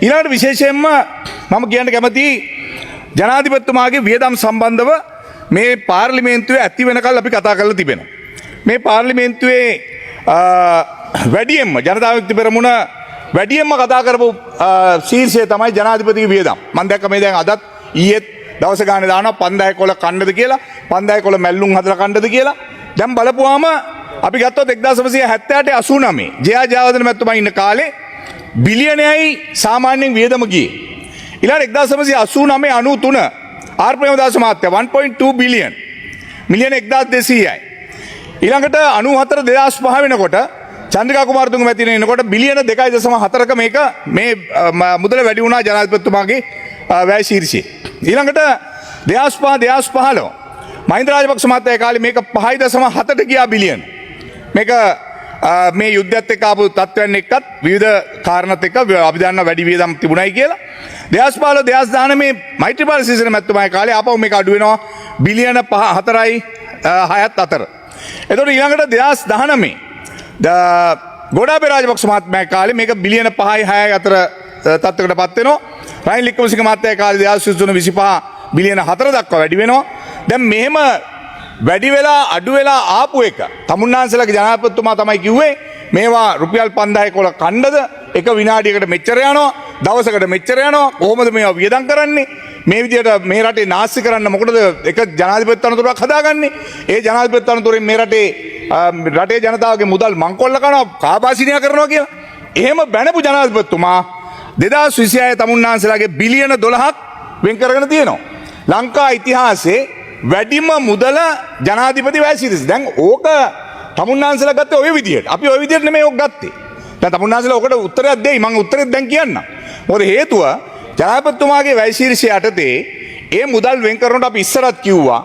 ඊළඟට විශේෂයෙන්ම මම කියන්න කැමති ජනාධිපතිතුමාගේ වියදම් සම්බන්ධව මේ පාර්ලිමේන්තුවේ ඇති වෙනකල් අපි කතා කරලා තිබෙනවා. මේ පාර්ලිමේන්තුවේ වැඩියෙන්ම ජනතා විමුක්ති පෙරමුණ වැඩියෙන්ම කතා කරපු ශීර්ෂය තමයි ජනාධිපතිගේ වියදම්. මම දැක්ක මේ දැන් අදත් ඊයේත් දවස ගානේ දානවා 5000 කොළ කණ්ඩද කියලා 5000 කොළ මැල්ලුම් හදලා කණ්ඩද කියලා. දැන් බලපුවාම අපි ගත්තොත් 1978 89 ජයා ජයවර්ධන මැතිතුමා ඉන්න කාලේ බිලියනයයි සාමාන්‍යයෙන් වියදම ගියේ. ඊළඟ 1989 93 ආර් ප්‍රේමදාස මහත්තයා 1.2 බිලියන් මිලියන 1200යි. ඊළඟට 94 2005 වෙනකොට චන්ද්‍රිකා කුමාරතුංග මැතිණිය එනකොට බිලියන 2.4ක මේක මේ මුදල වැඩි වුණා ජනාධිපතිතුමාගේ වැය ශීර්ෂයේ. ඊළඟට 2015 මහින්ද රාජපක්ෂ මහත්තයා කාලේ මේක 5.7ට ගියා බිලියන. මේක මේ යුද්ධයත් එක්ක ආපු තත්ත්වයන් එක්කත් විවිධ කාරණාත් එක්ක අපි දන්නා වැඩි වියදම් තිබුණයි කියලා. 2015 2019 මෛත්‍රීපාල සිරිසේන මැතිතුමාගේ කාලේ ආපහු මේක අඩු වෙනවා බිලියන 4යි 6ත් අතර. එතකොට ඊළඟට 2019 ගෝඨාභය රාජපක්ෂ මහත්මයාගේ කාලේ මේක බිලියන 5යි 6යි අතර තත්ත්වයකටපත් වෙනවා. රනිල් වික්‍රමසිංහ මහත්තයාගේ කාලේ 2023 25 බිලියන 4 දක්වා වැඩි වෙනවා. දැන් මෙහෙම වැඩි වෙලා අඩු වෙලා ආපු එක තමුන්නාන්සලගේ ජනාධිපතිතුමා තමයි කිව්වේ මේවා රුපියල් 5000 කොල කණ්ඩද එක විනාඩියකට මෙච්චර යනවා දවසකට මෙච්චර යනවා කොහොමද මේවා වියදම් කරන්නේ මේ විදියට මේ රටේ නාස්ති කරන්න මොකටද එක ජනාධිපති තනතුරක් හදාගන්නේ ඒ ජනාධිපති තනතුරෙන් මේ රටේ ජනතාවගේ මුදල් මංකොල්ල කරනවා කාබාසිනියා කරනවා කියලා එහෙම බැනපු ජනාධිපතිතුමා 2026 තමුන්නාන්සලාගේ බිලියන 12ක් වෙන් කරගෙන තියෙනවා ලංකා ඉතිහාසයේ වැඩිම මුදල ජනාධිපති වැය ශීර්ෂය. දැන් ඕක තමුන්නාන්සලා ගත්තේ ඔය විදියට. අපි ඔය විදියට නෙමෙයි ඕක ගත්තේ. දැන් තමුන්නාන්සලා ඔකට උත්තරයක් දෙයි. මම උත්තරෙත් දැන් කියන්නම්. මොකද හේතුව ජනාධිපතිතුමාගේ වැය ශීර්ෂය යටතේ ඒ මුදල් වෙන් කරනකොට අපි ඉස්සරත් කිව්වා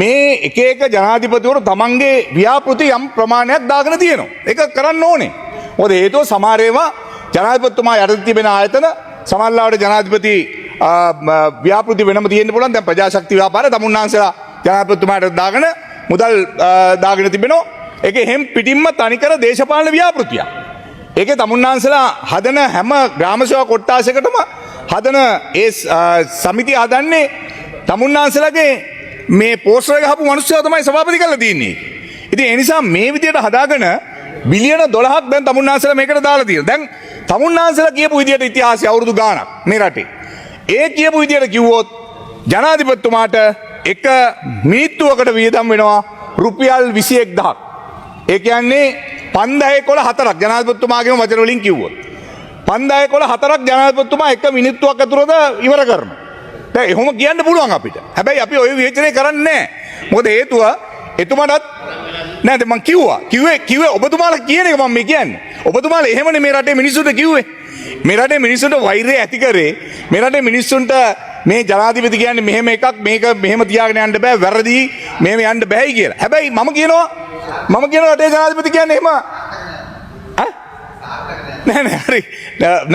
මේ එක එක ජනාධිපතිවරු තමන්ගේ ව්‍යාපෘති යම් ප්‍රමාණයක් දාගෙන තියෙනවා. ඒක කරන්න ඕනේ. මොකද හේතුව සමහර ඒවා ජනාධිපතිතුමා යටතේ තිබෙන ආයතන සමහරවිට ජනාධිපති ව්‍යාපෘති වෙනම තියෙන්න පුළුවන්. දැන් ප්‍රජාශක්ති ව්‍යාපාරය තමුන්නාන්සලා ජනාධිපතිතුමාට දාගෙන මුදල් දාගෙන තිබෙනවා. ඒකේ හැම පිටින්ම තනිකර දේශපාලන ව්‍යාපෘතියක්. ඒකේ තමුන්නාන්සලා හදන හැම ග්‍රාම සේවා කොට්ටාසයකටම හදන ඒ සමිතිය හදන්නේ තමුන්නාන්සලාගේ මේ පෝස්ටර් එක හපු මිනිස්සුව තමයි සභාපති කරලා තියන්නේ. ඉතින් ඒ නිසා මේ විදියට හදාගෙන බිලියන 12ක් දැන් තමුන්නාන්සලා මේකට දාලා තියෙනවා. දැන් තමුන්නාන්සලා කියපු විදියට ඉතිහාසය අවුරුදු ගාණක් මේ රටේ. ඒ කියපු විදියට කිව්වොත් ජනාධිපතිතුමාට එක මිනිත්තුවකට වියදම් වෙනවා රුපියල් 21000ක්. ඒ කියන්නේ 5000 ජනාධිපතිතුමාගේම වචන වලින් කිව්වොත් 5000 ජනාධිපතිතුමා එක මිනිත්තුවක් ඇතුළත ඉවර කරනවා. දැන් එහෙම කියන්න පුළුවන් අපිට. හැබැයි අපි ওই විවේචනය කරන්නේ නැහැ. මොකද හේතුව එතුමාටත් නෑ මම කිව්වේ ඔබතුමාලා කියන එක මම මේ කියන්නේ. ඔබතුමාලා එහෙමනේ මේ රටේ මිනිස්සුන්ට කිව්වේ. මේ රටේ මිනිස්සුන්ට වෛරය ඇති කරේ මේ රටේ මිනිස්සුන්ට මේ ජනාධිපති කියන්නේ මෙහෙම එකක් මේක මෙහෙම තියාගෙන යන්න බෑ වැරදි මෙහෙම යන්න බෑයි කියලා. හැබැයි මම කියනවා රටේ ජනාධිපති කියන්නේ එහෙම නෑ හරි.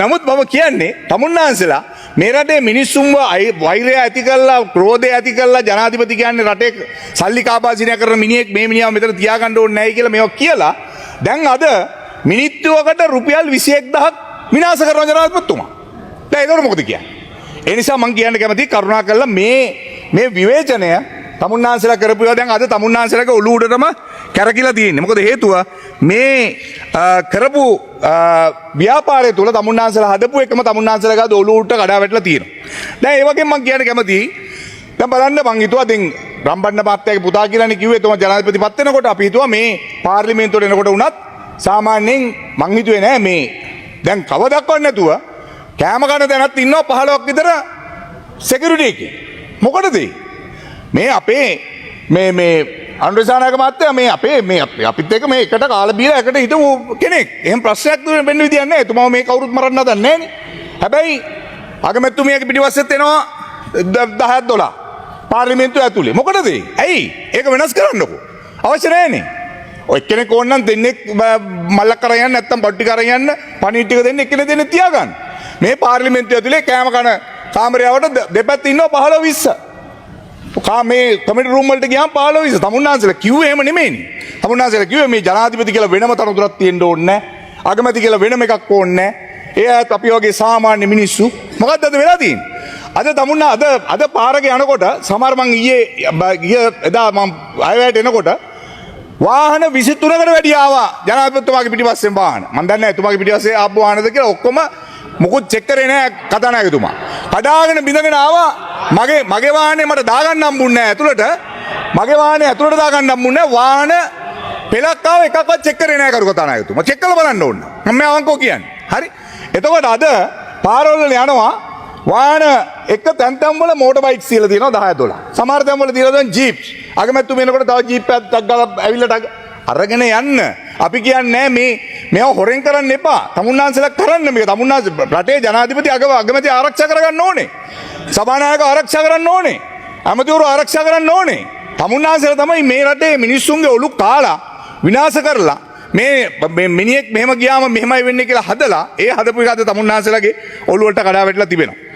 නමුත් මම කියන්නේ තමුන්නාන්සලා මේ රටේ මිනිස්සුන්ව වෛරය ඇති කරලා ක්‍රෝධය ඇති කරලා ජනාධිපති කියන්නේ රටේ සල්ලි කාබාසිනියා කරන මිනිහෙක් මේ මිනිහව මෙතන තියාගන්න ඕනේ නැයි කියලා මේවා කියලා දැන් අද මිනිත්තුවකට රුපියල් 21000ක් විනාශ කරන ජනාධිපතිතුමා. දැන් ඒකට මොකද කියන්නේ? ඒ නිසා මම කියන්න කැමතියි කරුණා කරලා මේ විවේචනය තමුන්නාන්සලා කරපුවා දැන් අද තමුන්නාන්සලාගේ ඔළුව උඩටම කැරකිලා තියෙන්නේ. මොකද හේතුව මේ කරපු ව්‍යාපාරය තුල තමුන්නාන්සලා හදපු එකම තමුන්නාන්සලාගේ ඔළුව උඩට කඩා වැටලා තියෙනවා. දැන් ඒ වගේම මම කියන්න කැමතියි දැන් බලන්න මං හිතුවා දැන් රම්බන්න මහත්තයාගේ පුතා කියලානේ කිව්වේ තුමා ජනාධිපතිපත් වෙනකොට අපි හිතුවා මේ පාර්ලිමේන්තුවට එනකොට උනත් සාමාන්‍යයෙන් මං හිතුවේ නෑ මේ දැන් කවදක්වත් නැතුව කෑම කන තැනත් ඉන්නවා 15ක් විතර සිකියුරිටි එකේ. මොකටද මේ අපේ මේ අනුරසානායක මහත්තයා මේ අපිත් එක්ක මේ එකට කාලා බීලා එකට හිටපු කෙනෙක්. එහෙම ප්‍රශ්නයක් වෙන්න විදියක් නැහැ. එතුමාව මේ කවුරුත් මරන්න හදන්නේ නැහනේ. හැබැයි අගමැතිතුමියගේ පිටිපස්සෙත් එනවා 10ක් 12 පාර්ලිමේන්තුව ඇතුලේ. මොකටද ඇයි? ඒක වෙනස් කරන්නකෝ. අවශ්‍ය නැහැනේ. ඔය කෙනෙක් ඕනනම් දෙන්නේ මල්ලක් කරන් යන්න නැත්තම් බඩු ටික අරන් යන්න පණිවිඩ ටික දෙන්න එක්කෙනෙක් දෙන්න තියාගන්න. මේ පාර්ලිමේන්තුව ඇතුලේ කෑම කන කාමරයවට දෙපැත්ත ඉන්නවා 15 20. මේ කමිටු රූම් වලට ගියාම 15 20. තමුන්නාන්සලා කිව්වේ එහෙම නෙමෙයිනේ. තමුන්නාන්සලා කිව්වේ මේ ජනාධිපති කියලා වෙනම තනතුරක් තියෙන්න ඕනේ නැහැ. අගමැති කියලා වෙනම එකක් ඕනේ නැහැ. ඒ අයත් අපි වගේ සාමාන්‍ය මිනිස්සු. මොකක්ද අද වෙලා තියෙන්නේ? අද තමුන්නා අද පාරක යනකොට සමහර මං ඊයේ එදා මම අයවැයට එනකොට වාහන 23කට වැඩි ආවා ජනාධිපතිතුමාගේ පිටිපස්සෙන් වාහන. මම දන්නේ නැහැ එතුමාගේ පිටිපස්සේ ආපු වාහනද කියලා. ඔක්කොම මොකුත් චෙක් කරේ නැහැ කතානායකතුමා. කඩාගෙන බිඳගෙන ආවා. මගේ වාහනේ මට දාගන්න හම්බුන්නේ නැහැ ඇතුළට. මගේ වාහනේ ඇතුළට දාගන්න හම්බුන්නේ නැහැ. වාහන පෙලක් ආව එකක්වත් චෙක් කරේ නැහැ කරු කතානායකතුමා. චෙක් කරලා බලන්න ඕන. මම මේ අවංකව කියන්නේ. හරි. එතකොට අද පාරවල යනවා වාහන එක තැන් වල මෝටර් බයික්ස් කියලා තියෙනවා 10 12. සමහර තැන් වල තියලා දැන් ජීප්ස්. අගමැත්තු වෙනකොට තව ජීප් එකක් ගාලා ඇවිල්ලා අරගෙන යන්න. අපි කියන්නේ මේව හොරෙන් කරන්න එපා. තමුන්නාන්සලා කරන්න මේක. තමුන්නාන්ස රටේ ජනාධිපති අගමැති ආරක්ෂා කරගන්න ඕනේ. සභානායක ආරක්ෂා කරන්න ඕනේ. ඇමතිවරු ආරක්ෂා කරන්න ඕනේ. තමුන්නාන්සලා තමයි මේ රටේ මිනිස්සුන්ගේ ඔලු කාලා විනාශ කරලා මේ මිනිහෙක් මෙහෙම ගියාම මෙහෙමයි වෙන්නේ කියලා හදලා ඒ හදපු එක අද තමුන්නාන්සලාගේ ඔලුවට කඩා වැටලා තිබෙනවා.